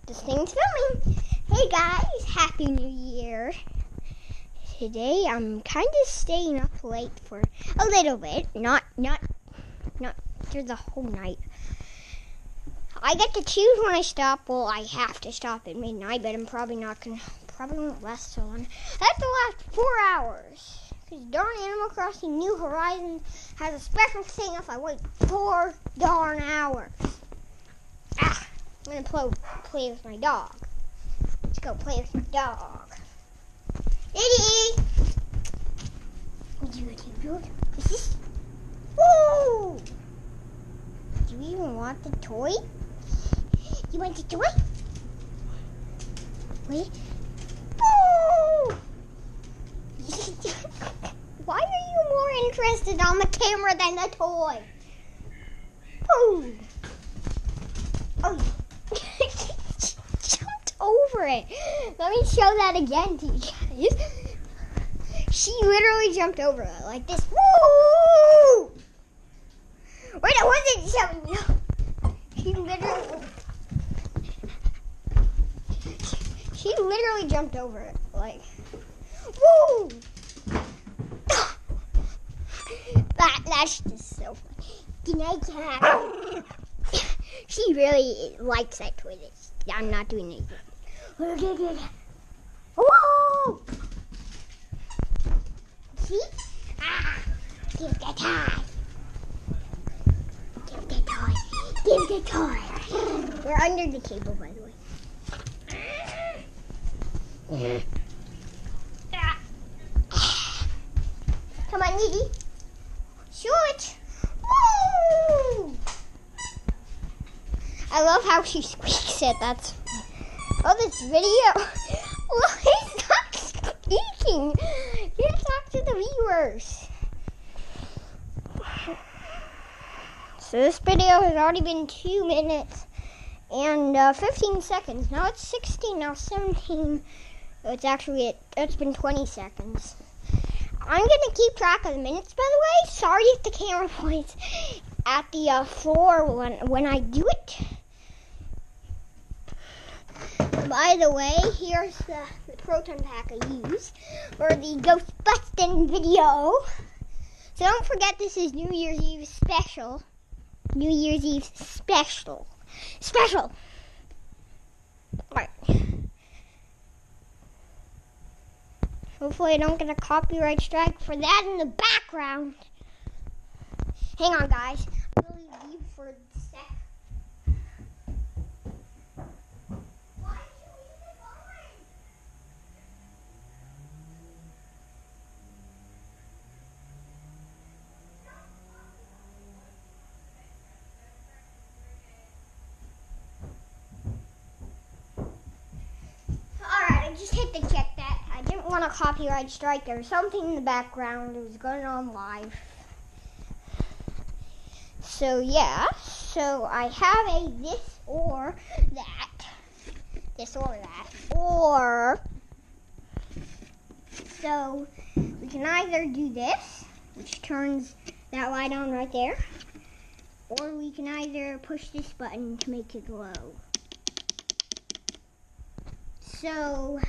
This thing's filming. Hey guys, Happy New Year. Today I'm kind of staying up late for a little bit, not through the whole night. I get to choose when I stop. Well, I have to stop at midnight, but I'm probably won't last so long. I have to last 4 hours. Because darn Animal Crossing New Horizons has a special thing if I wait 4 darn hours. I'm gonna play with my dog. Let's go play with my dog. Eddie! Is this? Woo! Do you even want the toy? You want the toy? Wait. Woo! Why are you more interested on the camera than the toy? Woo! Oh, jumped over it. Let me show that again to you guys. She literally jumped over it like this. Woo! Wait, I wasn't showing you. She literally jumped over it like, woo! That's just so funny. Good night, cat. She really likes that toy. I'm not doing anything. Whoa! See? Give the toy. Give the toy. Give the toy. We're under the table, by the way. Come on, Edie. Show it. Woo! I love how she squeaks it. That's this video. Why stop squeaking? You gotta talk to the viewers. So this video has already been 2 minutes and 15 seconds. Now it's 16. Now 17. It's been 20 seconds. I'm gonna keep track of the minutes. By the way, sorry if the camera points at the floor when I do it. By the way, here's the proton pack I use for the ghost busting video. So don't forget, this is New Year's Eve special. New Year's Eve special. Alright. Hopefully I don't get a copyright strike for that in the background. Hang on, guys. I'm going to leave for a sec. Alright, I just hit the check that. I didn't want a copyright strike. There was something in the background. It was going on live. So yeah, so I have a this or that. Or, so we can either do this, which turns that light on right there, or we can either push this button to make it glow. So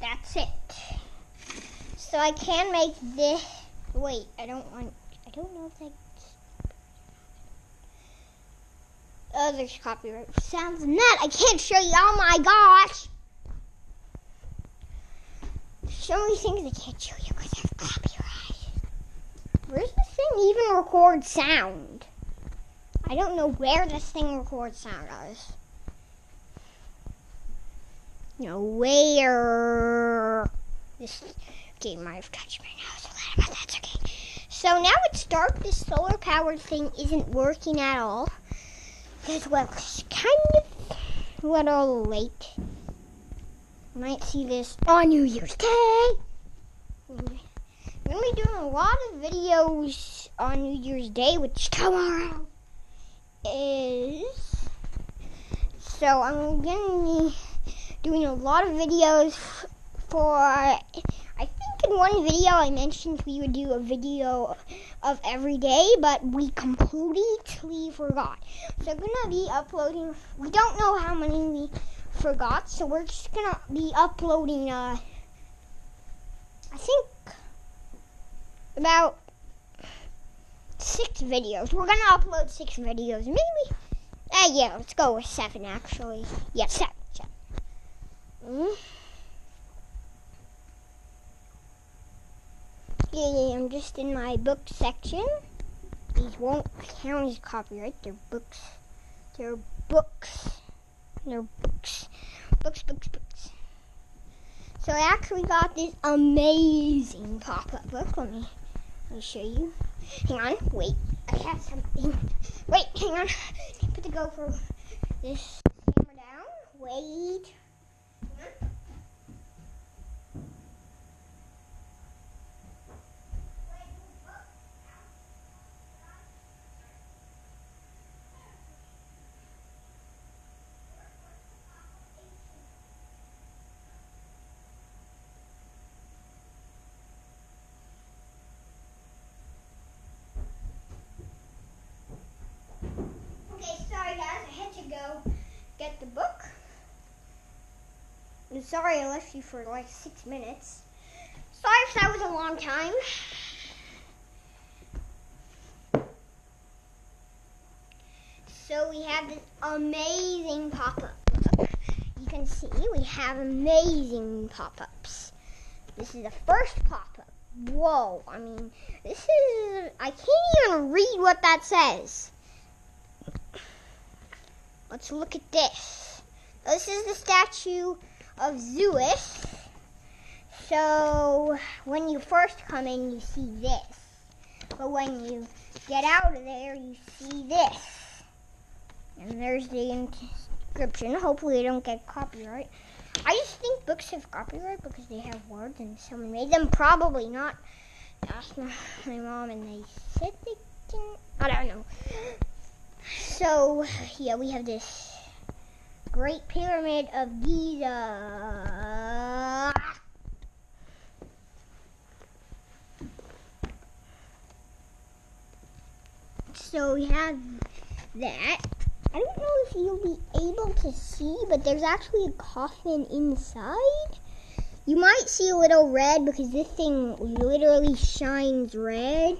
that's it. So I can make this. Wait, I don't know if that's. Oh, there's copyright sounds in that. I can't show you. Oh my gosh! So many things I can't show you because of copyright. Where's this thing even record sound? I don't know where this thing records sound, guys. Where this game might have touched my nose a lot, but that's okay. So now it's dark. This solar powered thing isn't working at all. Because, well, it's kind of a little late. You might see this on New Year's Day. I'm going to be doing a lot of videos on New Year's Day, which tomorrow is. So I'm going to be doing a lot of videos for, I I think in one video I mentioned we would do a video of every day, but we completely forgot. So we're gonna be uploading. We don't know how many we forgot, so we're just gonna be uploading. I think about 6 videos. We're gonna upload 6 videos, maybe. Yeah, let's go with 7 actually. Yeah, 7. Yeah, I'm just in my book section. These won't count as copyright. They're books. They're books. They're books. Books. So I actually got this amazing pop-up book. Let me show you. Hang on. Wait. I have something. Wait. Hang on. Put the GoPro. This camera down. Wait. Hang on. Sorry guys, I had to go get the book. I'm sorry I left you for like 6 minutes. Sorry if that was a long time. So we have this amazing pop-up book. You can see we have amazing pop-ups. This is the first pop-up. Whoa, I mean, I can't even read what that says. Let's look at this. This is the statue of Zeus. So when you first come in, you see this. But when you get out of there, you see this. And there's the inscription. Hopefully I don't get copyright. I just think books have copyright because they have words and someone made them. Probably not. I asked my mom and they said they didn't. I don't know. So, yeah, we have this Great Pyramid of Giza. So we have that. I don't know if you'll be able to see, but there's actually a coffin inside. You might see a little red because this thing literally shines red.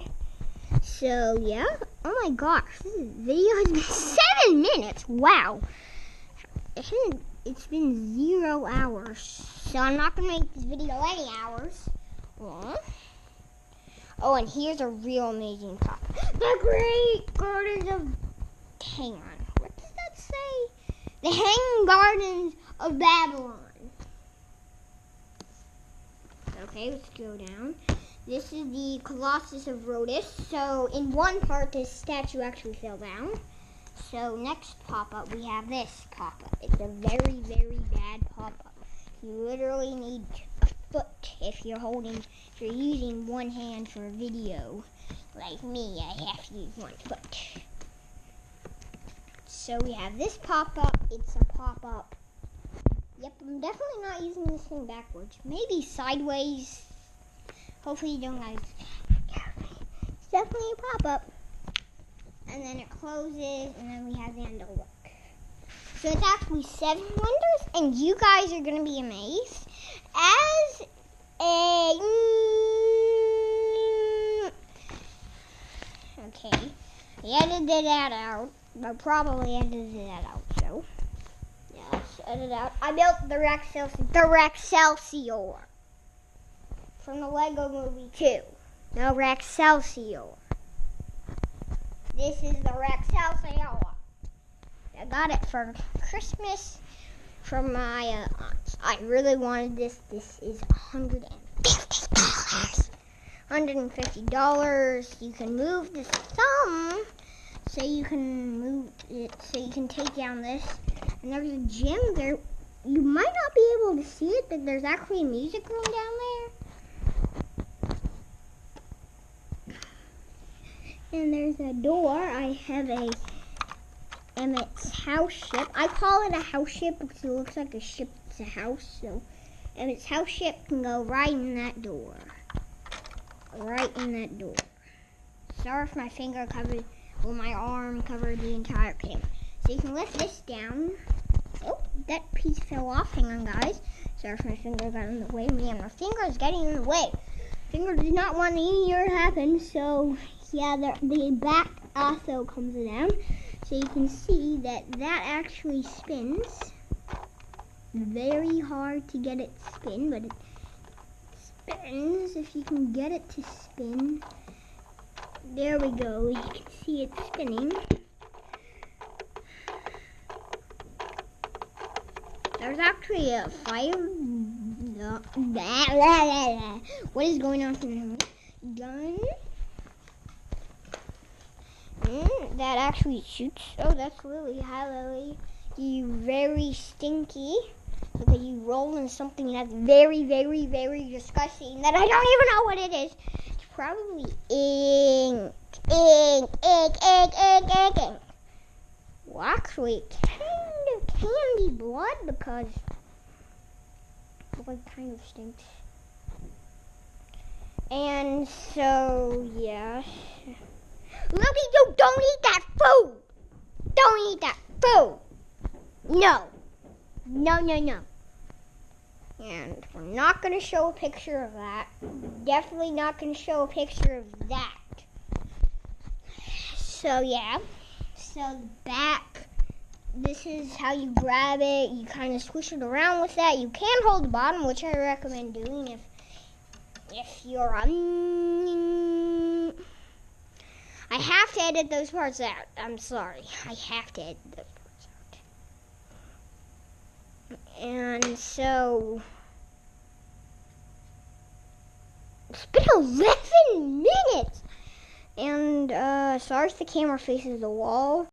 So, yeah. Oh my gosh, this video has been 7 minutes. Wow. It's been 0 hours. So I'm not going to make this video any hours. Oh, and here's a real amazing pop. The Great Gardens of... Hang on. What does that say? The Hanging Gardens of Babylon. Okay, let's go down. This is the Colossus of Rhodes. So in one part, this statue actually fell down. So next pop-up, we have this pop-up. It's a very, very bad pop-up. You literally need a foot if you're using one hand for a video. Like me, I have to use one foot. So we have this pop-up. It's a pop-up. Yep, I'm definitely not using this thing backwards. Maybe sideways. Hopefully you don't guys. It's definitely a pop-up. And then it closes, and then we have the end of the look. So it's actually 7 wonders, and you guys are going to be amazed. As a... Okay. I edited that out. I probably edited that out, so... Yeah, let's edit out. I built the Rexcelsior. From the Lego Movie 2. The Rexcelsior. This is the Rexcelsior. I got it for Christmas from my aunts. I really wanted this. This is $150. $150. You can move the thumb so you can move it, so you can take down this. And there's a gym there. You might not be able to see it, but there's actually a music room down there. And there's a door. I have a Emmett's house ship. I call it a house ship because it looks like a ship. It's a house. So And its house ship can go right in that door. Right in that door. Sorry if my finger covered, or my arm covered the entire camera. So you can lift this down. Oh, that piece fell off. Hang on, guys. Sorry if my finger got in the way. Man, my finger is getting in the way. Finger did not want any year to happen, so yeah, the back also comes down. So you can see that actually spins. Very hard to get it spin, but it spins. If you can get it to spin. There we go. You can see it spinning. There's actually a fire. What is going on from the gun? That actually shoots. Oh, that's really highly very stinky. Because you roll in something that's very, very, very disgusting that I don't even know what it is. It's probably ink. Well, actually, it kind of can be blood because blood kind of stinks. And so, yeah. Loki, you don't eat that food! Don't eat that food! No. No. And we're not going to show a picture of that. Definitely not going to show a picture of that. So, yeah. So, the back, this is how you grab it. You kind of squish it around with that. You can hold the bottom, which I recommend doing if you're I have to edit those parts out. I'm sorry. I have to edit those parts out. And so, it's been 11 minutes. And sorry if the camera faces the wall.